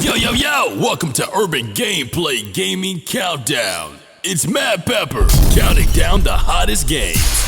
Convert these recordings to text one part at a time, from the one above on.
Yo, welcome to Urban Gameplay Gaming Countdown. It's Matt Pepper, counting down the hottest games.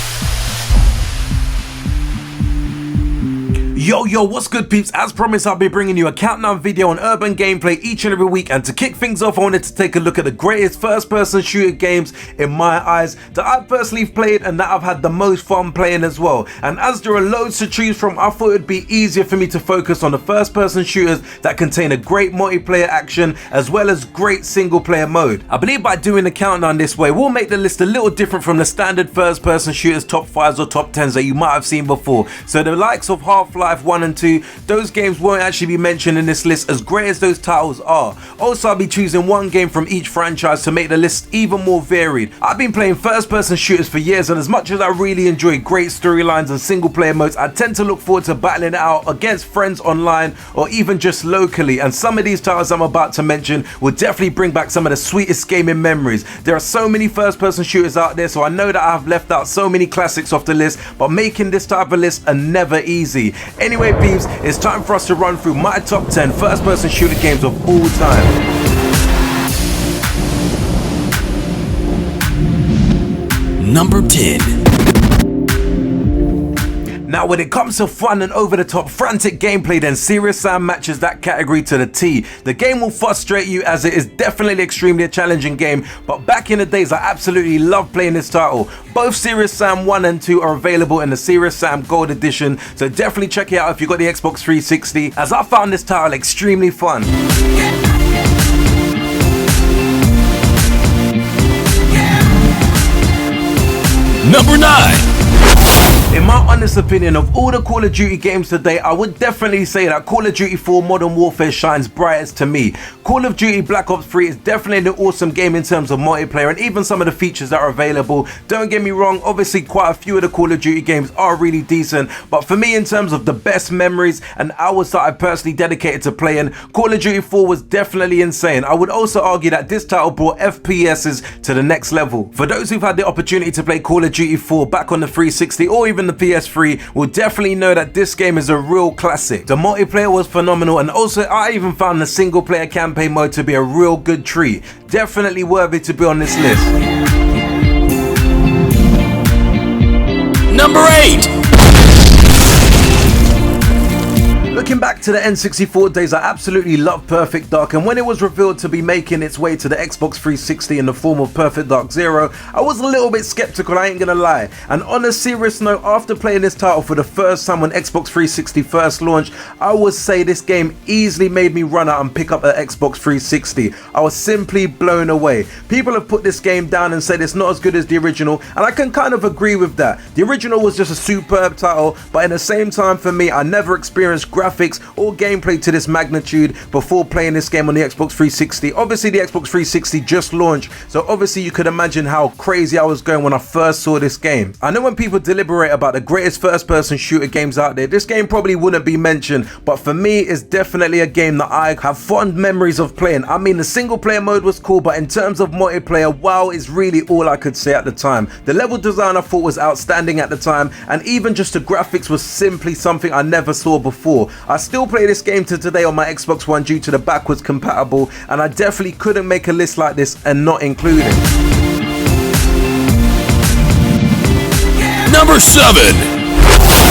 Yo, what's good peeps? As promised, I'll be bringing you a countdown video on Urban Gameplay each and every week, and to kick things off, I wanted to take a look at the greatest first-person shooter games in my eyes that I've personally played and that I've had the most fun playing as well. And as there are loads to choose from, I thought it'd be easier for me to focus on the first-person shooters that contain a great multiplayer action as well as great single-player mode. I believe by doing the countdown this way, we'll make the list a little different from the standard first-person shooters top 5s or top 10s that you might have seen before. So the likes of Half-Life 1 and 2, those games won't actually be mentioned in this list, as great as those titles are. Also, I'll be choosing one game from each franchise to make the list even more varied. I've been playing first person shooters for years, and as much as I really enjoy great storylines and single player modes, I tend to look forward to battling it out against friends online or even just locally, and some of these titles I'm about to mention will definitely bring back some of the sweetest gaming memories. There are so many first person shooters out there, so I know that I've left out so many classics off the list, but making this type of list are never easy. Anyway peeps, it's time for us to run through my top 10 first person shooter games of all time. Number 10. Now when it comes to fun and over the top frantic gameplay, then Serious Sam matches that category to the T. The game will frustrate you as it is definitely extremely a challenging game, but back in the days I absolutely loved playing this title. Both Serious Sam 1 and 2 are available in the Serious Sam Gold Edition, so definitely check it out if you've got the Xbox 360, as I found this title extremely fun. Number 9. In my honest opinion, of all the Call of Duty games today, I would definitely say that Call of Duty 4 Modern Warfare shines brightest to me. Call of Duty Black Ops 3 is definitely an awesome game in terms of multiplayer and even some of the features that are available. Don't get me wrong, obviously quite a few of the Call of Duty games are really decent, but for me in terms of the best memories and hours that I personally dedicated to playing, Call of Duty 4 was definitely insane. I would also argue that this title brought FPSs to the next level. For those who've had the opportunity to play Call of Duty 4 back on the 360 or even the PS3 will definitely know that this game is a real classic. The multiplayer was phenomenal, and also I even found the single player campaign mode to be a real good treat. Definitely worthy to be on this list. Number 8. Looking back to the N64 days, I absolutely loved Perfect Dark, and when it was revealed to be making its way to the Xbox 360 in the form of Perfect Dark Zero, I was a little bit skeptical, I ain't gonna lie. And on a serious note, after playing this title for the first time when Xbox 360 first launched, I would say this game easily made me run out and pick up an Xbox 360. I was simply blown away. People have put this game down and said it's not as good as the original, and I can kind of agree with that. The original was just a superb title, but at the same time for me, I never experienced graphics or gameplay to this magnitude before playing this game on the Xbox 360. Obviously the Xbox 360 just launched, so obviously you could imagine how crazy I was going when I first saw this game. I know when people deliberate about the greatest first person shooter games out there, this game probably wouldn't be mentioned, but for me it's definitely a game that I have fond memories of playing. I mean, the single player mode was cool, but in terms of multiplayer, WoW is really all I could say at the time. The level design I thought was outstanding at the time, and even just the graphics was simply something I never saw before. I still play this game to today on my Xbox One due to the backwards compatible, and I definitely couldn't make a list like this and not include it. Number 7.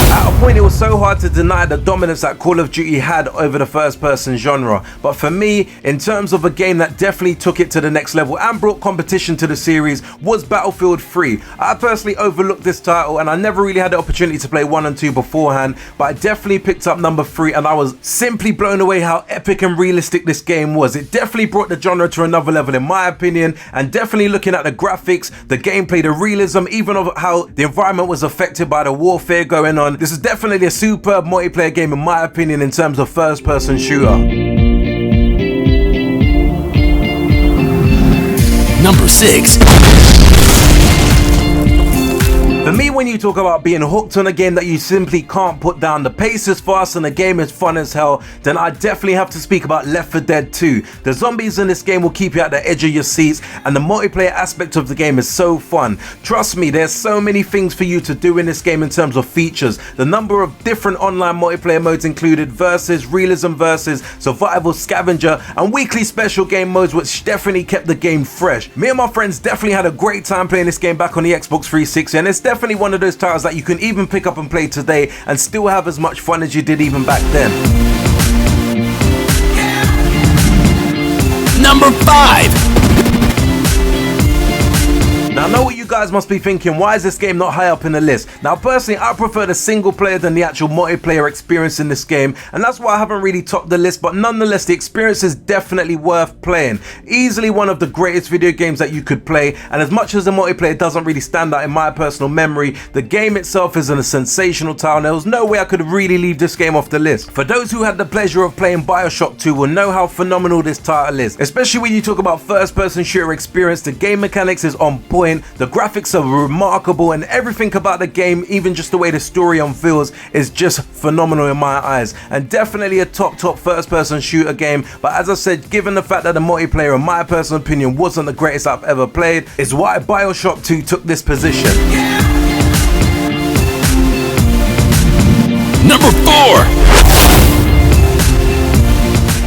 At a point it was so hard to deny the dominance that Call of Duty had over the first person genre, but for me, in terms of a game that definitely took it to the next level and brought competition to the series, was Battlefield 3. I personally overlooked this title and I never really had the opportunity to play 1 and 2 beforehand, but I definitely picked up number 3 and I was simply blown away how epic and realistic this game was. It definitely brought the genre to another level in my opinion, and definitely looking at the graphics, the gameplay, the realism, even of how the environment was affected by the warfare going on. This is definitely a superb multiplayer game in my opinion in terms of first person shooter. Number 6. For me, when when you talk about being hooked on a game that you simply can't put down, the pace is fast and the game is fun as hell, then I definitely have to speak about Left 4 Dead 2. The zombies in this game will keep you at the edge of your seats, and the multiplayer aspect of the game is so fun. Trust me, there's so many things for you to do in this game in terms of features. The number of different online multiplayer modes included versus, realism versus, survival, scavenger, and weekly special game modes, which definitely kept the game fresh. Me and my friends definitely had a great time playing this game back on the Xbox 360, and it's definitely one of those titles that you can even pick up and play today and still have as much fun as you did even back then. Number 5. Now I know what you guys must be thinking, why is this game not high up in the list? Now personally, I prefer the single player than the actual multiplayer experience in this game, and that's why I haven't really topped the list, but nonetheless the experience is definitely worth playing. Easily one of the greatest video games that you could play, and as much as the multiplayer doesn't really stand out in my personal memory, the game itself is a sensational title, and there was no way I could really leave this game off the list. For those who had the pleasure of playing Bioshock 2 will know how phenomenal this title is, especially when you talk about first person shooter experience. The game mechanics is on point. The graphics are remarkable, and everything about the game, even just the way the story unveils, is just phenomenal in my eyes, and definitely a top first person shooter game. But as I said, given the fact that the multiplayer in my personal opinion wasn't the greatest I've ever played, is why Bioshock 2 took this position. Number 4.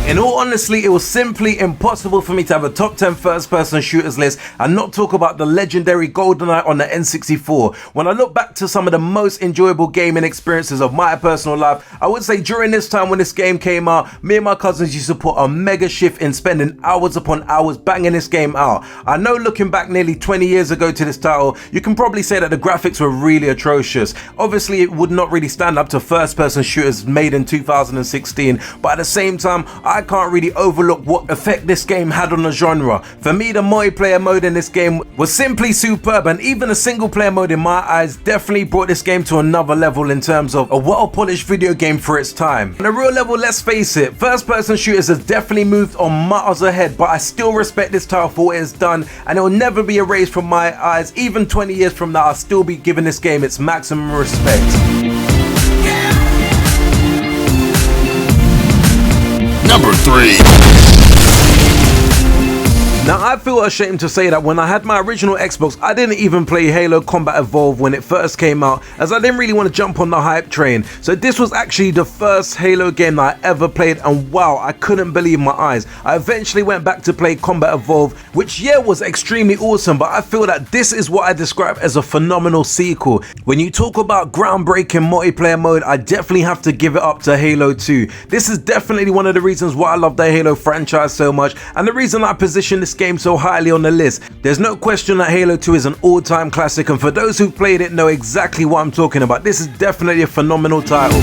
In all honesty, it was simply impossible for me to have a top 10 first-person shooters list and not talk about the legendary Goldeneye on the N64. When I look back to some of the most enjoyable gaming experiences of my personal life, I would say during this time when this game came out, me and my cousins used to put a mega shift in spending hours upon hours banging this game out. I know looking back nearly 20 years ago to this title, you can probably say that the graphics were really atrocious. Obviously, it would not really stand up to first-person shooters made in 2016, but at the same time, I can't really overlook what effect this game had on the genre. For me, the multiplayer mode in this game was simply superb, and even the single player mode in my eyes definitely brought this game to another level in terms of a well-polished video game for its time. On a real level, let's face it, first-person shooters has definitely moved on miles ahead, but I still respect this title for what it has done, and it will never be erased from my eyes. Even 20 years from now, I'll still be giving this game its maximum respect. Number 3. Now I feel ashamed to say that when I had my original Xbox, I didn't even play Halo Combat Evolved when it first came out, as I didn't really want to jump on the hype train. So this was actually the first Halo game that I ever played, and wow, I couldn't believe my eyes. I eventually went back to play Combat Evolved, which was extremely awesome, but I feel that this is what I describe as a phenomenal sequel. When you talk about groundbreaking multiplayer mode, I definitely have to give it up to Halo 2. This is definitely one of the reasons why I love the Halo franchise so much, and the reason I position this game so highly on the list. There's no question that Halo 2 is an all-time classic, and for those who played it know exactly what I'm talking about. This is definitely a phenomenal title.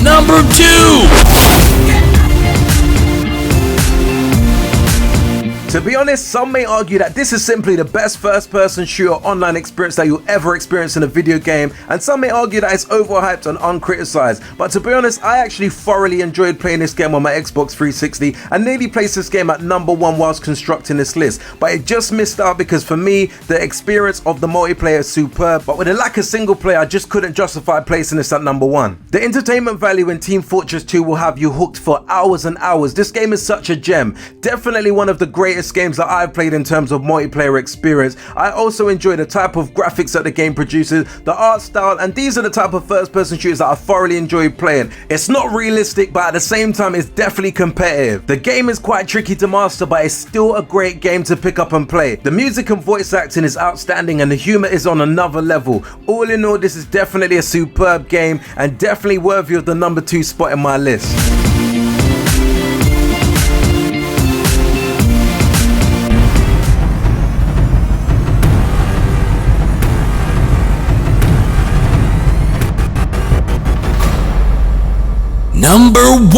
Number 2. To be honest, some may argue that this is simply the best first-person shooter online experience that you'll ever experience in a video game, and some may argue that it's overhyped and uncriticized. But to be honest, I actually thoroughly enjoyed playing this game on my Xbox 360 and nearly placed this game at number 1 whilst constructing this list. But it just missed out because for me, the experience of the multiplayer is superb, but with a lack of single player, I just couldn't justify placing this at number 1. The entertainment value in Team Fortress 2 will have you hooked for hours and hours. This game is such a gem. Definitely one of the greatest games that I've played in terms of multiplayer experience. I also enjoy the type of graphics that the game produces, the art style, and these are the type of first-person shooters that I thoroughly enjoy playing. It's not realistic, but at the same time, it's definitely competitive. The game is quite tricky to master, but it's still a great game to pick up and play. The music and voice acting is outstanding, and the humor is on another level. All in all, this is definitely a superb game, and definitely worthy of the number 2 spot in my list. Number 1.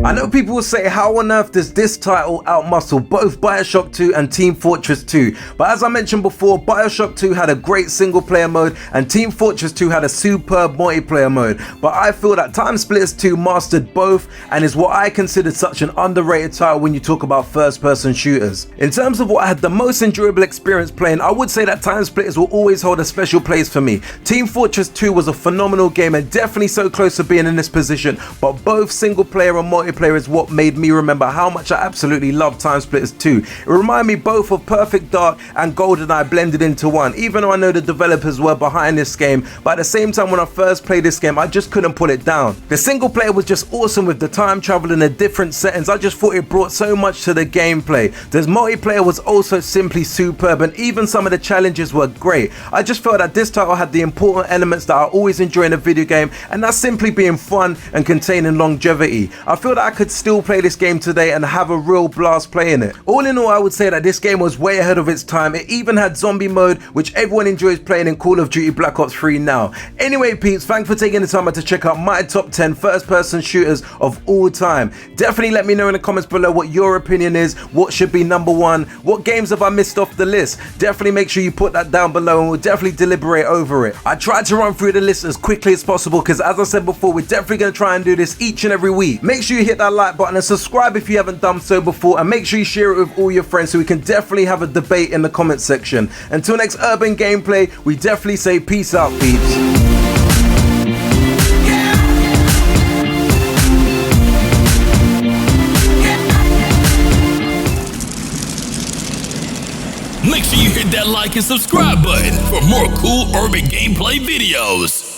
I know people people will say, how on earth does this title outmuscle both Bioshock 2 and Team Fortress 2? But as I mentioned before, Bioshock 2 had a great single player mode and Team Fortress 2 had a superb multiplayer mode. But I feel that Time Splitters 2 mastered both and is what I consider such an underrated title when you talk about first person shooters. In terms of what I had the most enjoyable experience playing, I would say that Time Splitters will always hold a special place for me. Team Fortress 2 was a phenomenal game and definitely so close to being in this position, but both single player and multiplayer is what made me remember how much I absolutely love Time Splitters 2. It reminded me both of Perfect Dark and Goldeneye blended into one, even though I know the developers were behind this game, but at the same time when I first played this game I just couldn't put it down. The single player was just awesome with the time travel and the different settings. I just thought it brought so much to the gameplay. The multiplayer was also simply superb and even some of the challenges were great. I just felt that this title had the important elements that I always enjoy in a video game, and that's simply being fun and containing longevity. I feel that I could still play this game today and have a real blast playing it. All in all, I would say that this game was way ahead of its time. It even had zombie mode, which everyone enjoys playing in Call of Duty Black Ops 3 now. Anyway peeps, thanks for taking the time out to check out my top 10 first person shooters of all time. Definitely let me know in the comments below what your opinion is, what should be number one, what games have I missed off the list. Definitely make sure you put that down below and we'll definitely deliberate over it. I tried to run through the list as quickly as possible because as I said before, we're definitely going to try and do this each and every week. Make sure you hit that like button and subscribe if you haven't done so before, and make sure you share it with all your friends so we can definitely have a debate in the comment section. Until next urban gameplay, we definitely say peace out peeps. Make sure you hit that like and subscribe button for more cool urban gameplay videos.